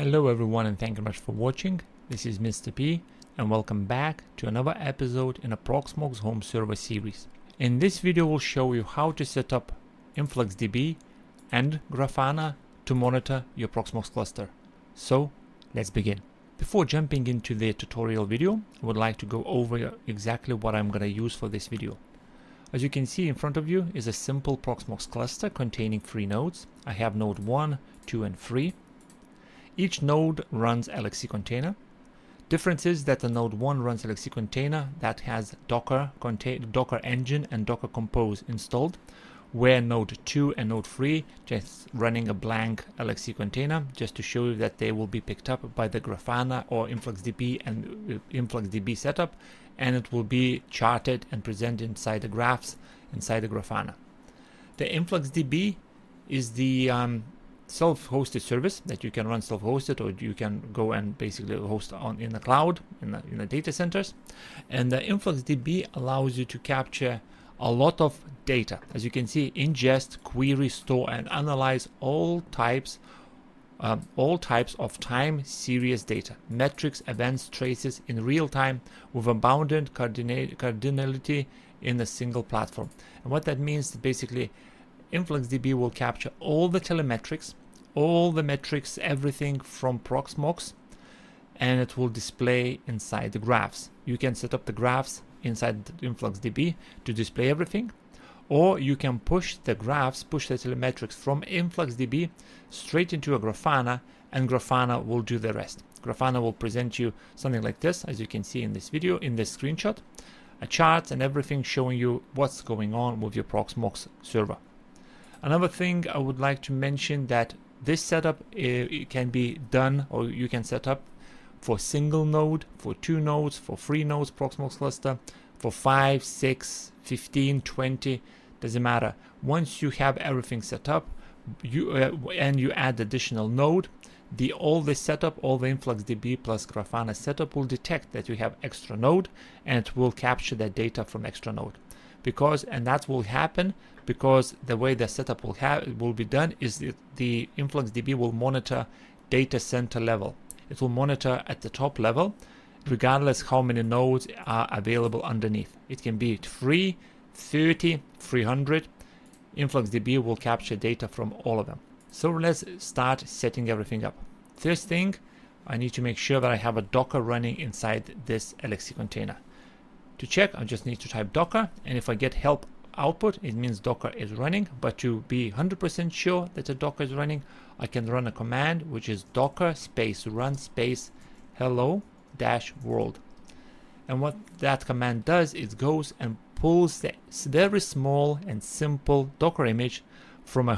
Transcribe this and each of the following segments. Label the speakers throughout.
Speaker 1: Hello everyone, and thank you very much for watching. This is Mr. P and welcome back to another episode in a Proxmox home server series. In this video we'll show you how to set up InfluxDB and Grafana to monitor your Proxmox cluster. So let's begin. Before jumping into the tutorial video, I would like to go over exactly what I'm going to use for this video. As you can see in front of you is a simple Proxmox cluster containing 3 nodes. I have node 1, 2 and 3. Each node runs LXC container. Difference is that the node 1 runs LXC container that has Docker engine and Docker Compose installed, where node 2 and node 3 just running a blank LXC container, just to show you that they will be picked up by the Grafana or InfluxDB and InfluxDB setup, and it will be charted and presented inside the graphs inside the Grafana. The InfluxDB is the self-hosted service that you can run self-hosted, or you can go and basically host in the cloud in the data centers. And the InfluxDB allows you to capture a lot of data. As you can see, ingest, query, store and analyze all types of time series data, metrics, events, traces in real time with abundant cardinality in a single platform. And what that means is basically InfluxDB will capture all the telemetrics, all the metrics, everything from Proxmox, and it will display inside the graphs. You can set up the graphs inside InfluxDB to display everything, or you can push the graphs, push the telemetrics from InfluxDB straight into a Grafana, and Grafana will do the rest. Grafana will present you something like this, as you can see in this video, in this screenshot, a chart and everything showing you what's going on with your Proxmox server. Another thing I would like to mention, that this setup it can be done, or you can set up for single node, for 2 nodes, for 3 nodes Proxmox cluster, for 5, 6, 15, 20, doesn't matter. Once you have everything set up, and you add additional node, all the setup, all the InfluxDB plus Grafana setup will detect that you have extra node, and it will capture that data from extra node. And that will happen because the way the setup will be done is the InfluxDB will monitor data center level. It will monitor at the top level, regardless how many nodes are available underneath. It can be 3, 30, 300. InfluxDB will capture data from all of them. So let's start setting everything up. First thing, I need to make sure that I have a Docker running inside this LXC container. To check, I just need to type Docker, and if I get help output, it means Docker is running. But to be 100% sure that the Docker is running, I can run a command, which is docker space run space hello-world. And what that command does is goes and pulls the very small and simple Docker image from a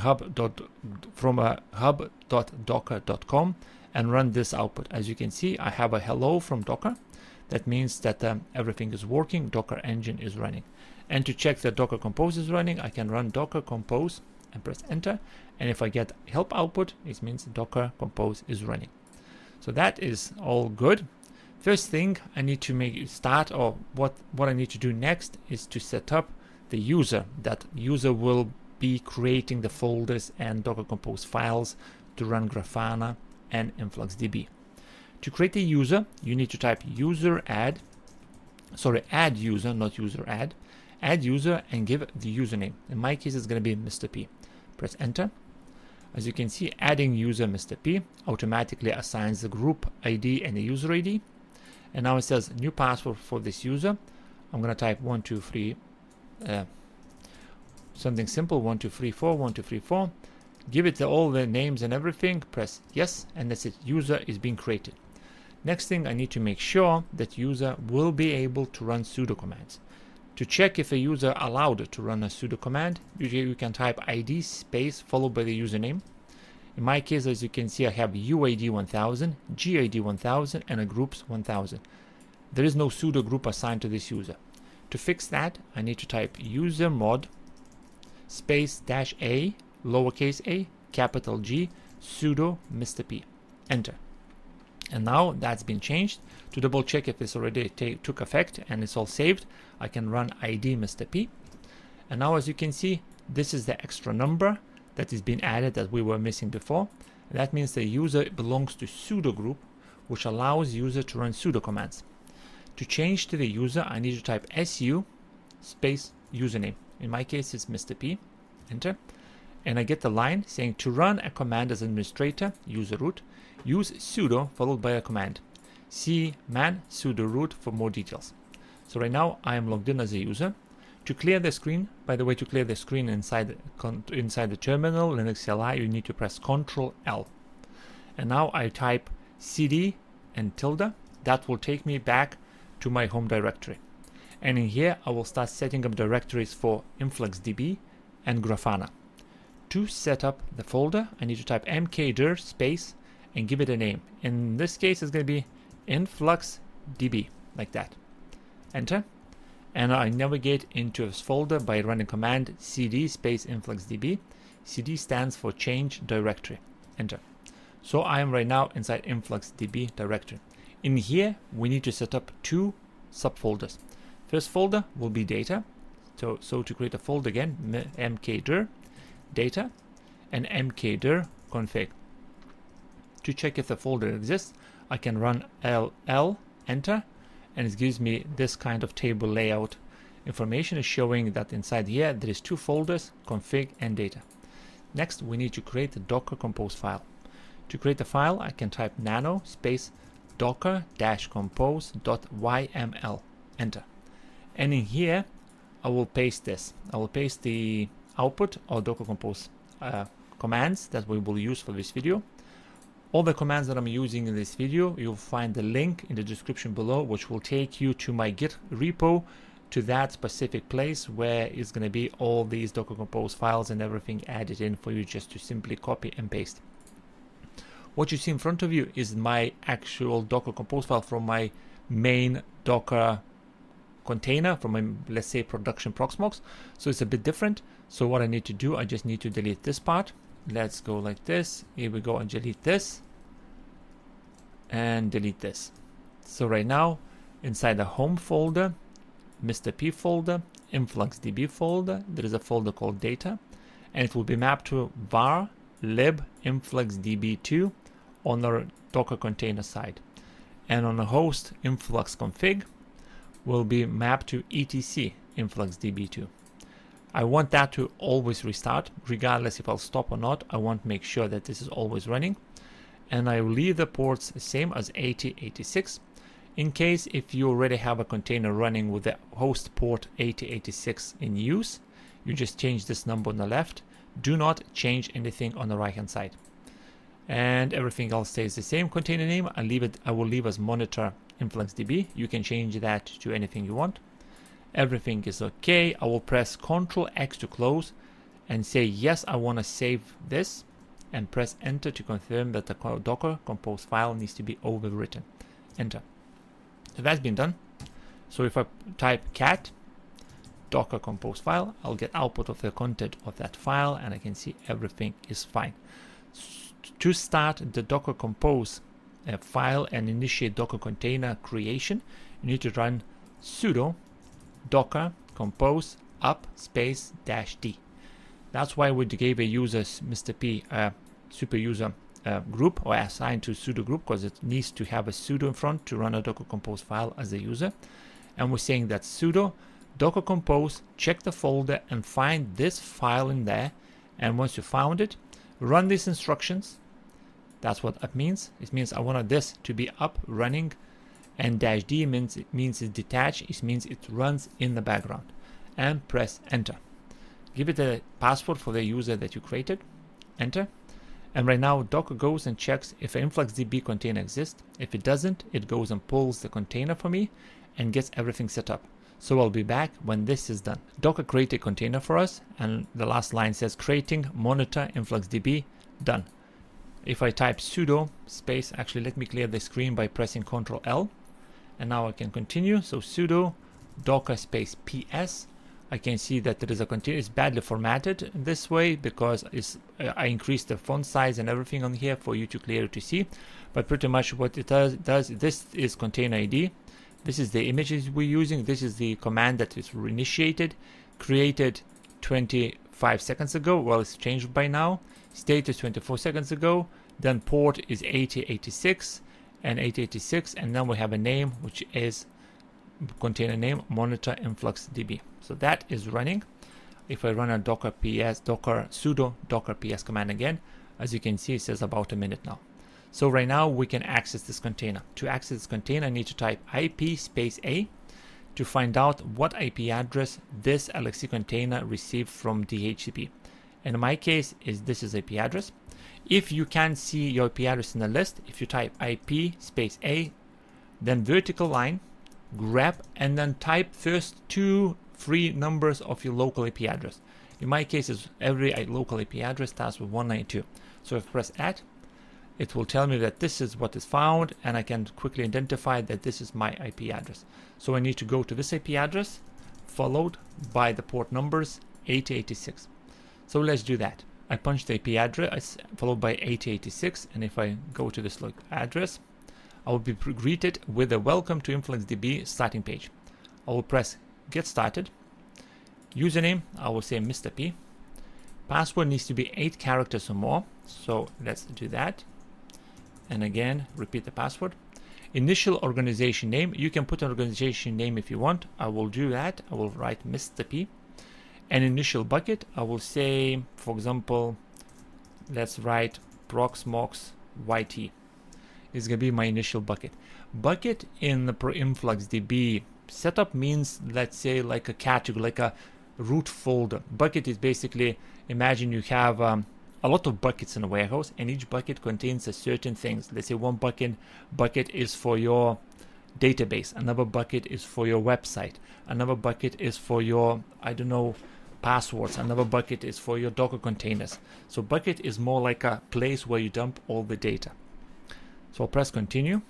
Speaker 1: hub.docker.com and run this output. As you can see, I have a hello from Docker. That means that everything is working, Docker engine is running. And to check that Docker Compose is running, I can run Docker Compose and press enter. And if I get help output, it means Docker Compose is running. So that is all good. First thing I need to what I need to do next is to set up the user. That user will be creating the folders and Docker Compose files to run Grafana and InfluxDB. To create a user, you need to type add user, not user add user, and give the username. In my case, it's going to be Mr. P. Press enter. As you can see, adding user Mr. P automatically assigns the group ID and the user ID. And now it says new password for this user. I'm going to type 123, something simple, 1234, 1234. Give it all the names and everything. Press yes, and that's it. User is being created. Next thing, I need to make sure that user will be able to run sudo commands. To check if a user allowed to run a sudo command, you can type ID space followed by the username. In my case, as you can see, I have UID 1000, GID 1000, and a groups 1000. There is no sudo group assigned to this user. To fix that, I need to type user mod space -a, lowercase a, capital G, sudo Mr. P. Enter. And now that's been changed. To double check if this already took effect and it's all saved, I can run ID Mr. P. And now, as you can see, this is the extra number that is being added that we were missing before. That means the user belongs to sudo group, which allows user to run sudo commands. To change to the user, I need to type su space username. In my case, it's Mr. P. Enter. And I get the line saying to run a command as administrator, user root, use sudo followed by a command. See man sudo root for more details. So right now I am logged in as a user. To clear the screen, by the way, to clear the screen inside the terminal, Linux CLI, you need to press Ctrl L. And now I type cd and tilde. That will take me back to my home directory. And in here, I will start setting up directories for InfluxDB and Grafana. To set up the folder, I need to type mkdir space and give it a name. In this case, it's going to be InfluxDB, like that. Enter. And I navigate into this folder by running command cd space InfluxDB. cd stands for change directory. Enter. So I am right now inside InfluxDB directory. In here, we need to set up two subfolders. First folder will be data. So to create a folder again, mkdir data and mkdir config. To check if the folder exists, I can run ll enter, and it gives me this kind of table layout. Information is showing that inside here there is two folders, config and data. Next, we need to create a Docker compose file. To create a file, I can type nano space docker-compose.yml. Enter. And in here, I will paste this. I will paste the output or Docker compose commands that we will use for this video. All the commands that I'm using in this video, you'll find the link in the description below, which will take you to my Git repo, to that specific place where it's going to be all these Docker compose files and everything added in for you just to simply copy and paste. What you see in front of you is my actual Docker compose file from my main Docker container, from my, let's say, production Proxmox. So it's a bit different. So what I need to do, I just need to delete this part. Let's go like this. Here we go, and delete this and delete this. So right now, inside the home folder, Mr. P folder, InfluxDB folder, there is a folder called data, and it will be mapped to var lib influxdb2 on the Docker container side, and on the host influx config will be mapped to etc influxdb2. I want that to always restart, regardless if I'll stop or not. I want to make sure that this is always running, and I will leave the ports the same as 8086. In case if you already have a container running with the host port 8086 in use, you just change this number on the left. Do not change anything on the right hand side, and everything else stays the same. Container name I will leave as monitor InfluxDB. You can change that to anything you want. Everything is okay. I will press Ctrl X to close and say yes, I want to save this, and press enter to confirm that the Docker compose file needs to be overwritten. Enter. So that's been done. So if I type cat Docker compose file, I'll get output of the content of that file, and I can see everything is fine. To start the Docker compose file and initiate Docker container creation, you need to run sudo docker compose up space -d. That's why we gave a user Mr. P super user group, or assigned to sudo group, because it needs to have a sudo in front to run a Docker compose file as a user. And we're saying that sudo docker compose, check the folder and find this file in there. And once you found it, run these instructions. That's what that means. It means I wanted this to be up running, and -d means it's detached. It means it runs in the background. And press enter. Give it a password for the user that you created. Enter. And right now Docker goes and checks if an InfluxDB container exists. If it doesn't, it goes and pulls the container for me and gets everything set up. So I'll be back when this is done. Docker created a container for us, and the last line says creating monitor InfluxDB done. If I type sudo space, actually let me clear the screen by pressing Ctrl L, and now I can continue. So sudo docker space ps. I can see that there is a container. It's badly formatted this way because I increased the font size and everything on here for you to clearly to see. But pretty much what it does, this is container ID. This is the images we're using. This is the command that is initiated, created 25 seconds ago. Well, it's changed by now. Status 24 seconds ago. then port is 8086 and 8086, and then we have a name which is container name monitor InfluxDB. So that is running. If I run a docker sudo docker ps command again, as you can see, it says about a minute now. So right now we can access this container. To access this container, I need to type IP space A to find out what IP address this LXC container received from DHCP. And in my case, this is IP address. If you can't see your IP address in the list, if you type IP space A, then vertical line, grab, and then type first 2 free numbers of your local IP address. In my case, every local IP address starts with 192. So if I press add, it will tell me that this is what is found, and I can quickly identify that this is my IP address. So I need to go to this IP address, followed by the port numbers 8086. So let's do that. I punch the IP address followed by 8086, and if I go to this address, I will be greeted with a welcome to InfluxDB starting page. I will press get started. Username, I will say Mr. P. Password needs to be 8 characters or more, so let's do that. And again, repeat the password. Initial organization name, you can put an organization name if you want. I will do that. I will write Mr. P. An initial bucket, I will say, for example, let's write Proxmox YT. It's going to be my initial bucket. Bucket in the InfluxDB setup means, let's say, like a category, like a root folder. Bucket is basically, imagine you have a lot of buckets in a warehouse, and each bucket contains a certain things. Let's say one bucket is for your database, another bucket is for your website, another bucket is for your, I don't know, passwords, another bucket is for your Docker containers. So bucket is more like a place where you dump all the data. So I'll press continue,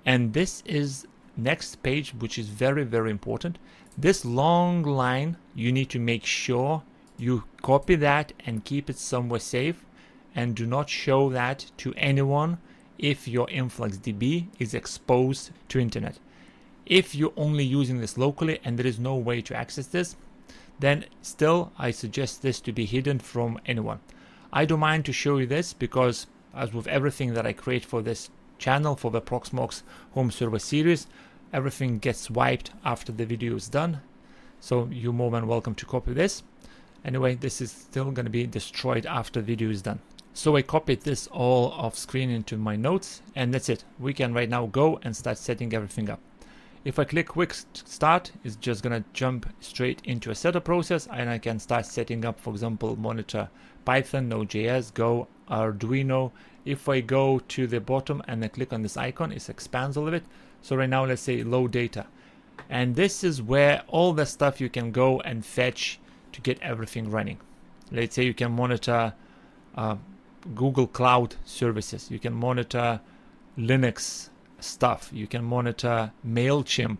Speaker 1: and this is next page, which is very, very important. This long line, you need to make sure you copy that and keep it somewhere safe, and do not show that to anyone if your InfluxDB is exposed to internet. If you're only using this locally and there is no way to access this, then still I suggest this to be hidden from anyone. I don't mind to show you this because, as with everything that I create for this channel, for the Proxmox home server series, everything gets wiped after the video is done. So you're more than welcome to copy this. Anyway, this is still going to be destroyed after the video is done. So I copied this all off screen into my notes, and that's it. We can right now go and start setting everything up. If I click quick start, it's just going to jump straight into a setup process, and I can start setting up, for example, monitor Python, Node.js, Go, Arduino. If I go to the bottom and I click on this icon, it expands a little bit. So right now, let's say load data. And this is where all the stuff you can go and fetch to get everything running. Let's say you can monitor Google Cloud services. You can monitor Linux stuff. You can monitor MailChimp.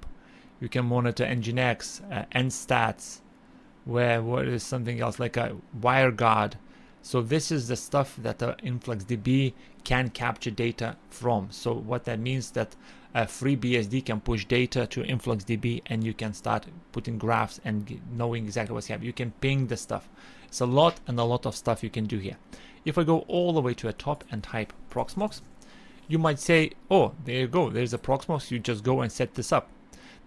Speaker 1: You can monitor Nginx, NStats, what is something else like a WireGuard. So this is the stuff that the InfluxDB can capture data from. So what that means that a FreeBSD can push data to InfluxDB, and you can start putting graphs and knowing exactly what's happening. You can ping the stuff. It's a lot of stuff you can do here. If I go all the way to the top and type Proxmox, you might say, oh, there you go, there's a Proxmox, you just go and set this up.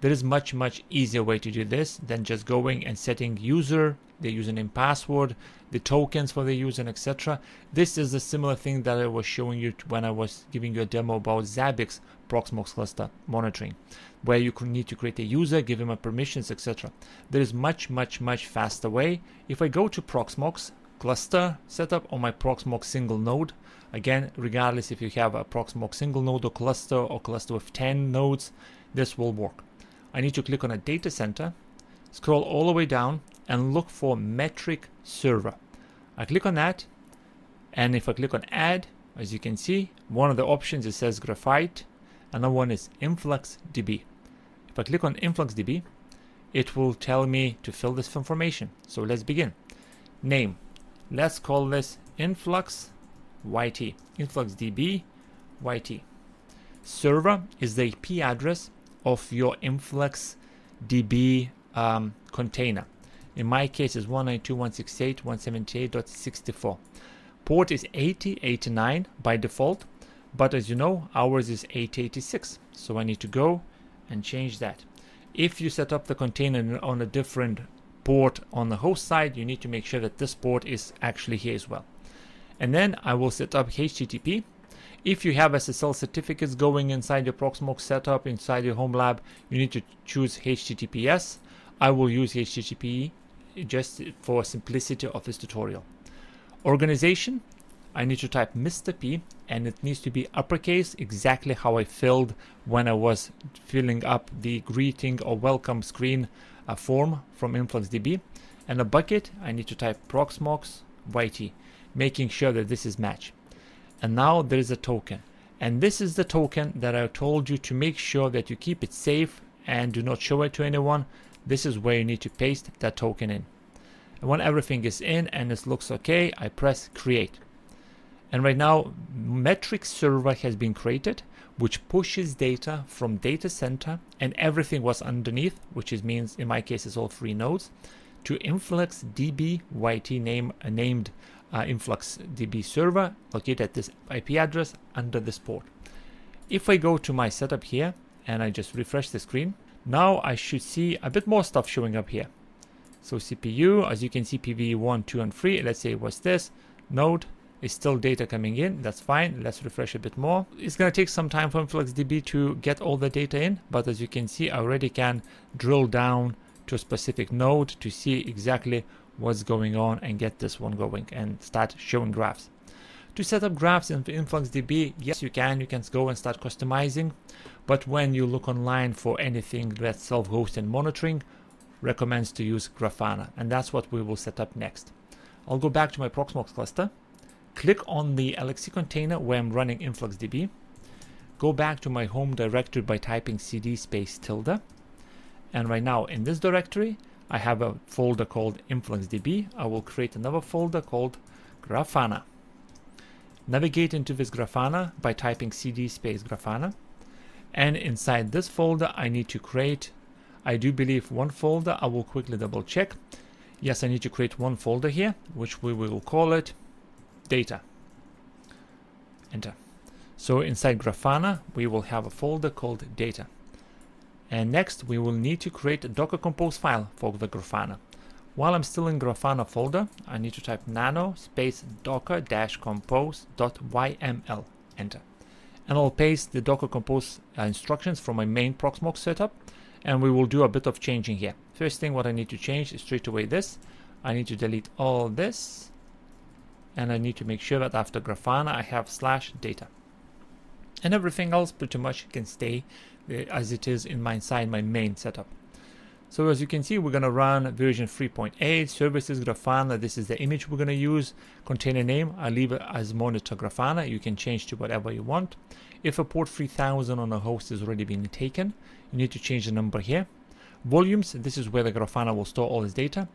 Speaker 1: There is much easier way to do this than just going and setting user, the username, password, the tokens for the user, etc. This is a similar thing that I was showing you when I was giving you a demo about Zabbix Proxmox Cluster monitoring, where you need to create a user, give him a permissions, etc. There is much faster way. If I go to Proxmox Cluster setup on my Proxmox single node, again, regardless if you have a Proxmox single node or cluster with 10 nodes, this will work. I need to click on a data center, scroll all the way down, and look for metric server. I click on that, and if I click on add, as you can see, one of the options, it says Graphite, another one is InfluxDB. If I click on InfluxDB, it will tell me to fill this information. So let's begin. Name, let's call this InfluxYT, InfluxDB YT. Server is the IP address of your InfluxDB container. In my case, it's 192.168.178.64. Port is 8089 by default, but as you know, ours is 8086. So I need to go and change that. If you set up the container on a different port on the host side, you need to make sure that this port is actually here as well. And then I will set up HTTP. If you have SSL certificates going inside your Proxmox setup, inside your home lab, you need to choose HTTPS. I will use HTTP just for simplicity of this tutorial. Organization, I need to type Mr. P, and it needs to be uppercase, exactly how I filled when I was filling up the greeting or welcome screen form from InfluxDB. And a bucket, I need to type Proxmox YT, making sure that this is matched. And now there is a token, and this is the token that I told you to make sure that you keep it safe and do not show it to anyone. This is where you need to paste that token in. And when everything is in and it looks okay, I press create. And right now metrics server has been created, which pushes data from data center and everything was underneath, which means in my case it's all 3 nodes, to InfluxDB YT named InfluxDB server located at this IP address under this port. If I go to my setup here and I just refresh the screen, now I should see a bit more stuff showing up here. So CPU, as you can see, PV 1, 2, and 3, let's say it was this node, is still data coming in. That's fine. Let's refresh a bit more. It's going to take some time for InfluxDB to get all the data in, but as you can see, I already can drill down to a specific node to see exactly what's going on and get this one going and start showing graphs. To set up graphs in InfluxDB, yes, you can go and start customizing, but when you look online for anything that's self-hosted and monitoring, recommends to use Grafana, and that's what we will set up next. I'll go back to my Proxmox cluster, click on the LXC container where I'm running InfluxDB, go back to my home directory by typing cd space tilde, and right now in this directory I have a folder called InfluxDB. I will create another folder called Grafana. Navigate into this Grafana by typing cd space Grafana, and inside this folder I need to create, I do believe, one folder. I will quickly double check. Yes, I need to create one folder here, which we will call it data. Enter. So inside Grafana we will have a folder called data. And next we will need to create a Docker Compose file for the Grafana. While I'm still in Grafana folder, I need to type nano space docker-compose.yml. Enter. And I'll paste the Docker Compose instructions from my main Proxmox setup, and we will do a bit of changing here. First thing what I need to change is straight away this. I need to delete all this, and I need to make sure that after Grafana I have /data. And everything else pretty much can stay as it is inside my main setup. So as you can see, we're going to run version 3.8, services Grafana. This is the image we're going to use. Container name, I leave it as monitor Grafana. You can change to whatever you want. If a port 3000 on a host has already been taken, you need to change the number here. Volumes, this is where the Grafana will store all its data.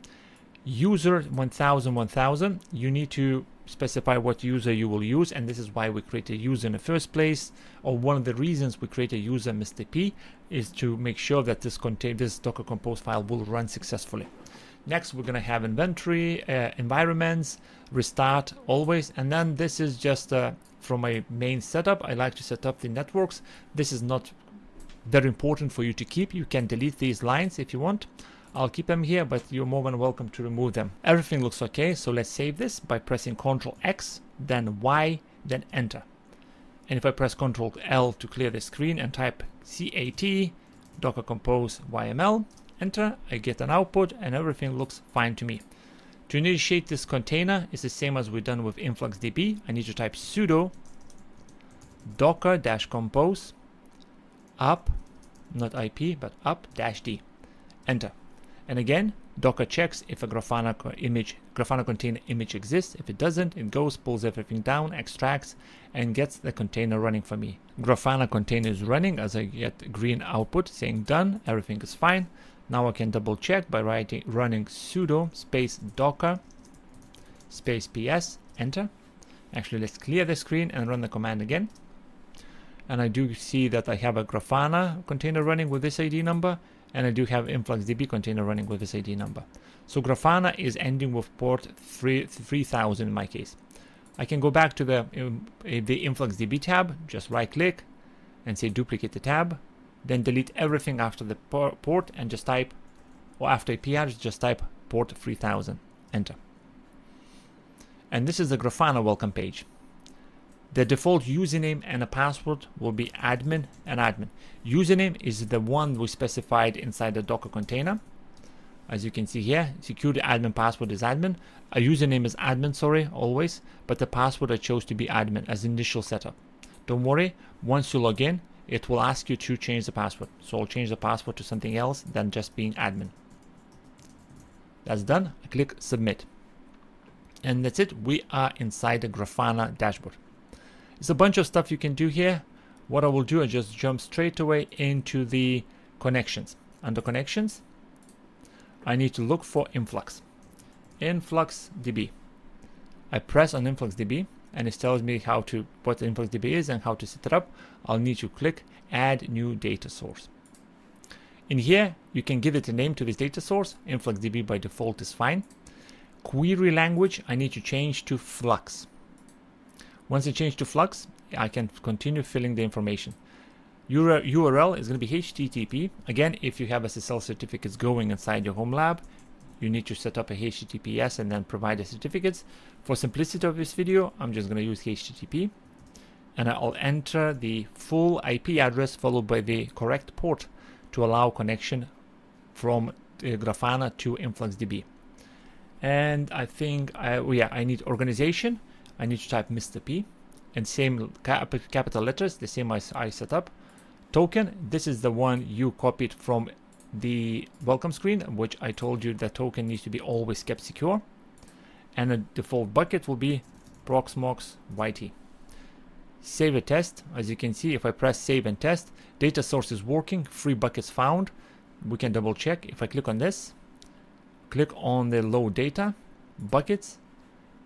Speaker 1: User 1000, you need to specify what user you will use, and this is why we create a user in the first place, or one of the reasons we create a user Mr. P is to make sure that this Docker Compose file will run successfully. Next we're going to have inventory, environments, restart always, and then this is just from my main setup. I like to set up the networks. This is not very important for you to keep. You can delete these lines if you want. I'll keep them here, but you're more than welcome to remove them. Everything looks okay, so let's save this by pressing Ctrl X, then Y, then Enter. And if I press Ctrl L to clear the screen and type CAT Docker Compose YML, Enter, I get an output and everything looks fine to me. To initiate this container is the same as we've done with InfluxDB. I need to type sudo docker-compose up, not IP, but up-d. Enter. And again, Docker checks if a Grafana container image exists. If it doesn't, it goes, pulls everything down, extracts, and gets the container running for me. Grafana container is running as I get green output saying done, everything is fine. Now I can double check by running sudo space docker space ps, enter. Actually, let's clear the screen and run the command again. And I do see that I have a Grafana container running with this ID number, and I do have InfluxDB container running with this ID number. So Grafana is ending with port 3000 in my case. I can go back to the InfluxDB tab, just right click and say duplicate the tab, then delete everything after the port and just type, or after IP address, just type port 3000, enter. And this is the Grafana welcome page. The default username and a password will be admin and admin. Username is the one we specified inside the Docker container. As you can see here, security admin password is admin. A username is admin, sorry, always, but the password I chose to be admin as initial setup. Don't worry, once you log in, it will ask you to change the password. So I'll change the password to something else than just being admin. That's done. I click submit. And that's it. We are inside the Grafana dashboard. It's a bunch of stuff you can do here. What I will do, I just jump straight away into the connections. Under connections, I need to look for Influx. InfluxDB. I press on InfluxDB and it tells me what InfluxDB is and how to set it up. I'll need to click add new data source. In here, you can give it a name to this data source. InfluxDB by default is fine. Query language, I need to change to Flux. Once I change to Flux, I can continue filling the information. URL is going to be HTTP. Again, if you have SSL certificates going inside your home lab, you need to set up a HTTPS and then provide the certificates. For simplicity of this video, I'm just going to use HTTP. And I'll enter the full IP address followed by the correct port to allow connection from Grafana to InfluxDB. And I think, I need organization. I need to type Mr. P and same capital letters, the same as I set up. Token, this is the one you copied from the welcome screen, which I told you the token needs to be always kept secure. And the default bucket will be Proxmox YT. Save a test. As you can see, if I press save and test, data source is working, 3 buckets found. We can double check. If I click on this, click on the load data, buckets,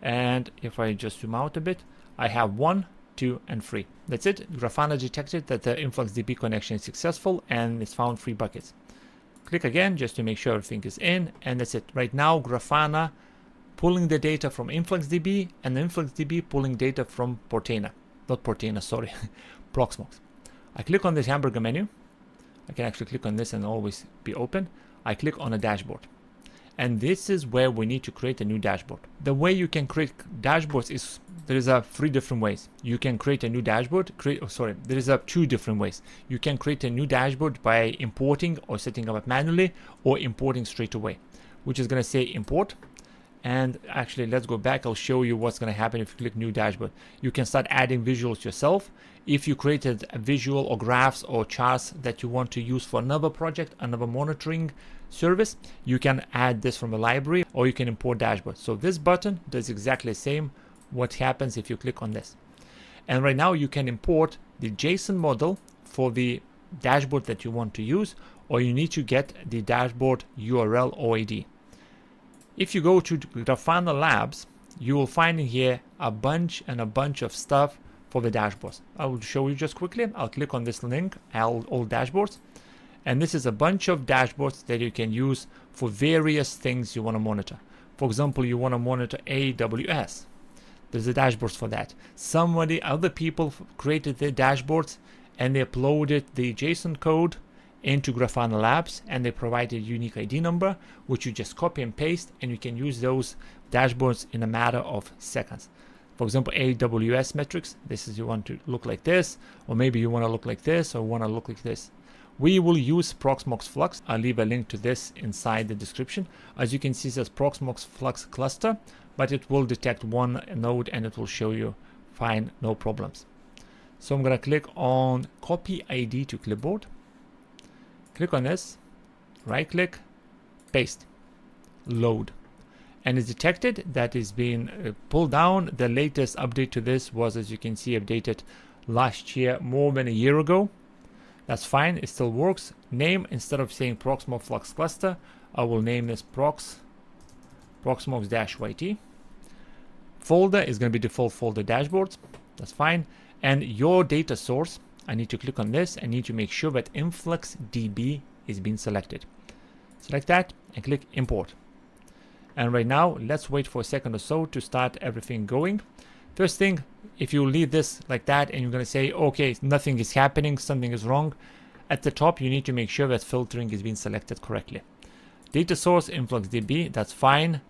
Speaker 1: and if I just zoom out a bit, I have 1, 2, and 3. That's it. Grafana detected that the InfluxDB connection is successful and it's found 3 buckets. Click again just to make sure everything is in, and that's it. Right now, Grafana pulling the data from InfluxDB and InfluxDB pulling data from Proxmox. I click on this hamburger menu. I can actually click on this and always be open. I click on a dashboard. And this is where we need to create a new dashboard. The way you can create dashboards is, there is 3 different ways. You can create a new dashboard, there is 2 different ways. You can create a new dashboard by importing or setting up manually, or importing straight away, which is going to say import. And actually, let's go back. I'll show you what's going to happen if you click new dashboard. You can start adding visuals yourself. If you created a visual or graphs or charts that you want to use for another project, another monitoring service, you can add this from a library, or you can import dashboard. So this button does exactly the same what happens if you click on this. And right now you can import the JSON model for the dashboard that you want to use, or you need to get the dashboard URL or ID. If you go to Grafana Labs, you will find in here a bunch of stuff for the dashboards. I will show you just quickly. I'll click on this link, all dashboards. And this is a bunch of dashboards that you can use for various things you want to monitor. For example, you want to monitor AWS. There's a dashboards for that. Other people created their dashboards and they uploaded the JSON code into Grafana Labs, and they provided a unique ID number, which you just copy and paste, and you can use those dashboards in a matter of seconds. For example, AWS metrics, this is, you want to look like this, or maybe you want to look like this, or want to look like this. We will use Proxmox Flux. I'll leave a link to this inside the description. As you can see, it says Proxmox Flux Cluster, but it will detect one node and it will show you fine, no problems. So I'm going to click on copy ID to clipboard. Click on this, right click, paste, load. And it's detected that is being pulled down. The latest update to this was, as you can see, updated last year, more than a year ago. That's fine, it still works. Name, instead of saying Proxmox Flux Cluster, I will name this Proxmox-YT. Folder is going to be default folder dashboards. That's fine. And your data source, I need to click on this. I need to make sure that InfluxDB is being selected. Select that and click import. And right now, let's wait for a second or so to start everything going. First thing, if you leave this like that and you're going to say, okay, nothing is happening, something is wrong, at the top you need to make sure that filtering is being selected correctly. Data source, InfluxDB, that's fine.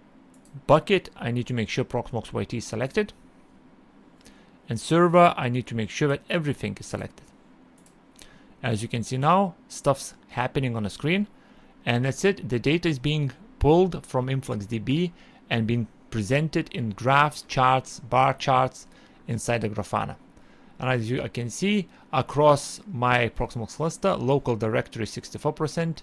Speaker 1: Bucket, I need to make sure Proxmox YT is selected. And server, I need to make sure that everything is selected. As you can see now, stuff's happening on the screen. And that's it. The data is being pulled from InfluxDB and being presented in graphs, charts, bar charts inside the Grafana. And as you can see, across my Proxmox cluster, local directory 64%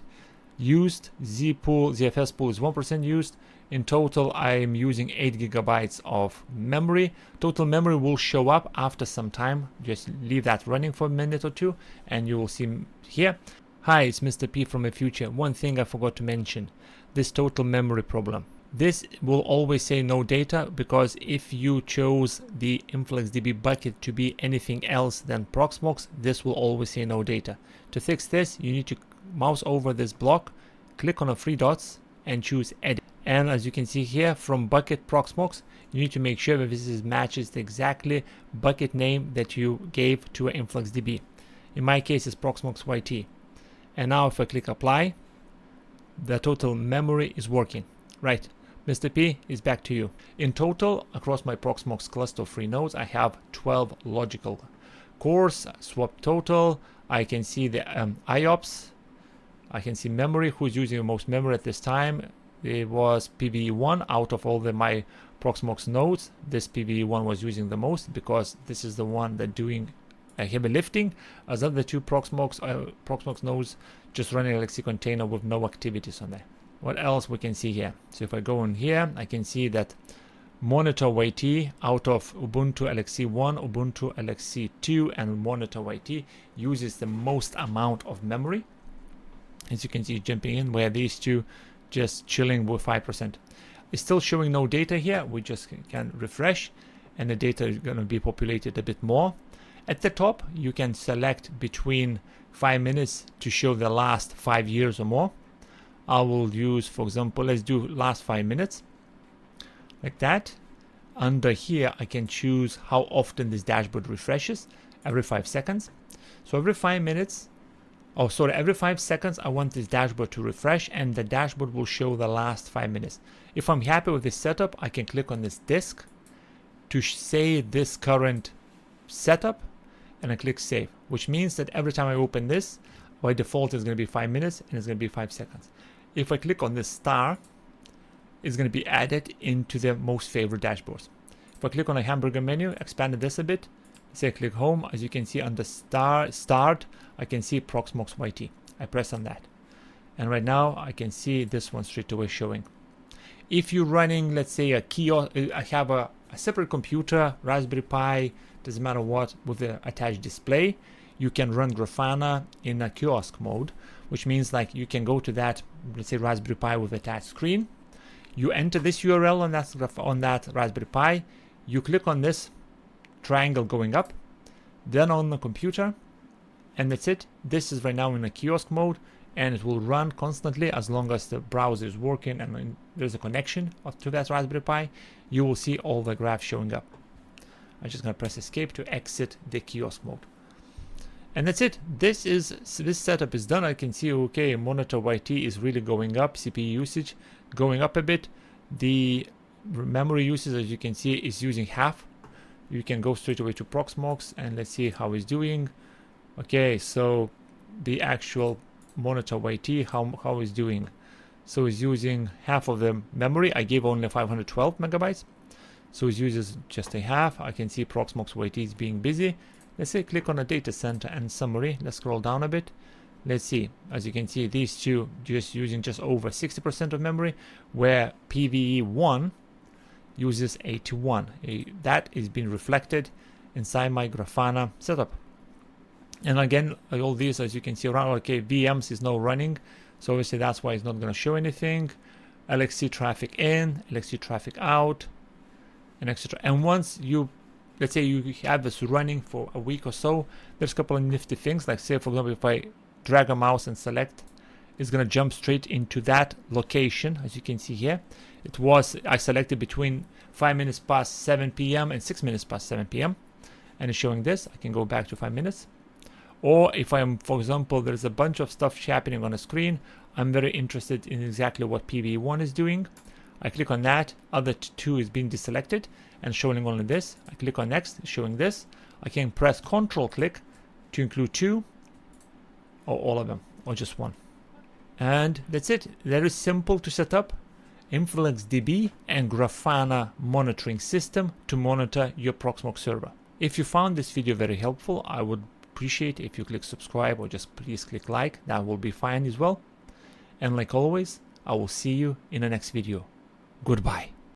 Speaker 1: used, ZFS pool is 1% used. In total, I am using 8 GB of memory. Total memory will show up after some time. Just leave that running for a minute or two, and you will see here. Hi, it's Mr. P from the future. One thing I forgot to mention, this total memory problem. This will always say no data, because if you chose the InfluxDB bucket to be anything else than Proxmox, this will always say no data. To fix this, you need to mouse over this block, click on the 3 dots, and choose Edit. And as you can see here, from bucket Proxmox, you need to make sure that this matches the exactly bucket name that you gave to InfluxDB. In my case, it's Proxmox YT. And now if I click apply, the total memory is working. Right, Mr. P is back to you. In total, across my Proxmox cluster of 3 nodes, I have 12 logical cores. Swap total, I can see the IOPS, I can see memory, who's using the most memory at this time. It was PVE1 out of all my Proxmox nodes. This PVE1 was using the most because this is the one that doing heavy lifting, as other 2 Proxmox nodes just running LXC container with no activities on there. What else we can see here? So if I go in here, I can see that Monitor YT out of Ubuntu LXC 1, Ubuntu LXC 2, and Monitor YT uses the most amount of memory. As you can see, jumping in, where these 2 just chilling with 5%. It's still showing no data here. We just can refresh, and the data is going to be populated a bit more. At the top, you can select between 5 minutes to show the last 5 years or more. I will use, for example, let's do last 5 minutes, like that. Under here, I can choose how often this dashboard refreshes, every 5 seconds. So every 5 minutes, every 5 seconds, I want this dashboard to refresh, and the dashboard will show the last 5 minutes. If I'm happy with this setup, I can click on this disk to say this current setup, and I click save, which means that every time I open this, by default it's going to be 5 minutes and it's going to be 5 seconds. If I click on this star, it's going to be added into the most favorite dashboards. If I click on a hamburger menu, expand this a bit, say click home, as you can see under start, I can see Proxmox YT. I press on that, and right now I can see this one straight away showing. If you're running, let's say, a kiosk, I have a separate computer, Raspberry Pi, doesn't matter what, with the attached display, you can run Grafana in a kiosk mode, which means like you can go to that, let's say, Raspberry Pi with attached screen. You enter this URL on that Raspberry Pi, you click on this triangle going up, then on the computer, and that's it. This is right now in a kiosk mode, and it will run constantly as long as the browser is working and there's a connection to that Raspberry Pi. You will see all the graphs showing up. I'm just going to press escape to exit the kiosk mode. And that's it. This setup is done. I can see, okay, Monitor YT is really going up, CPU usage going up a bit. The memory usage, as you can see, is using half. You can go straight away to Proxmox and let's see how it's doing. Okay, so the actual Monitor YT, how it's doing. So it's using half of the memory. I gave only 512 megabytes. So it uses just a half. I can see Proxmox YT is being busy. Let's say click on a data center and summary. Let's scroll down a bit. Let's see. As you can see, these 2 just using just over 60% of memory, where PVE1 uses 81. That is being reflected inside my Grafana setup. And again, all these, as you can see around, okay, VMs is now running. So obviously that's why it's not going to show anything. LXC traffic in, LXC traffic out, and etc. And once you, let's say you have this running for a week or so, there's a couple of nifty things, like say for example, if I drag a mouse and select, is going to jump straight into that location. As you can see here, I selected between 5 minutes past 7 p.m. and 6 minutes past 7 p.m. and it's showing this. I can go back to 5 minutes. Or if I'm, for example, there's a bunch of stuff happening on the screen, I'm very interested in exactly what PV1 is doing. I click on that, other 2 is being deselected and showing only this. I click on next, showing this. I can press Control click to include 2 or all of them or just 1. And that's it. Very simple to set up InfluxDB and Grafana monitoring system to monitor your Proxmox server. If you found this video very helpful, I would appreciate if you click subscribe or just please click like. That will be fine as well. And like always, I will see you in the next video. Goodbye.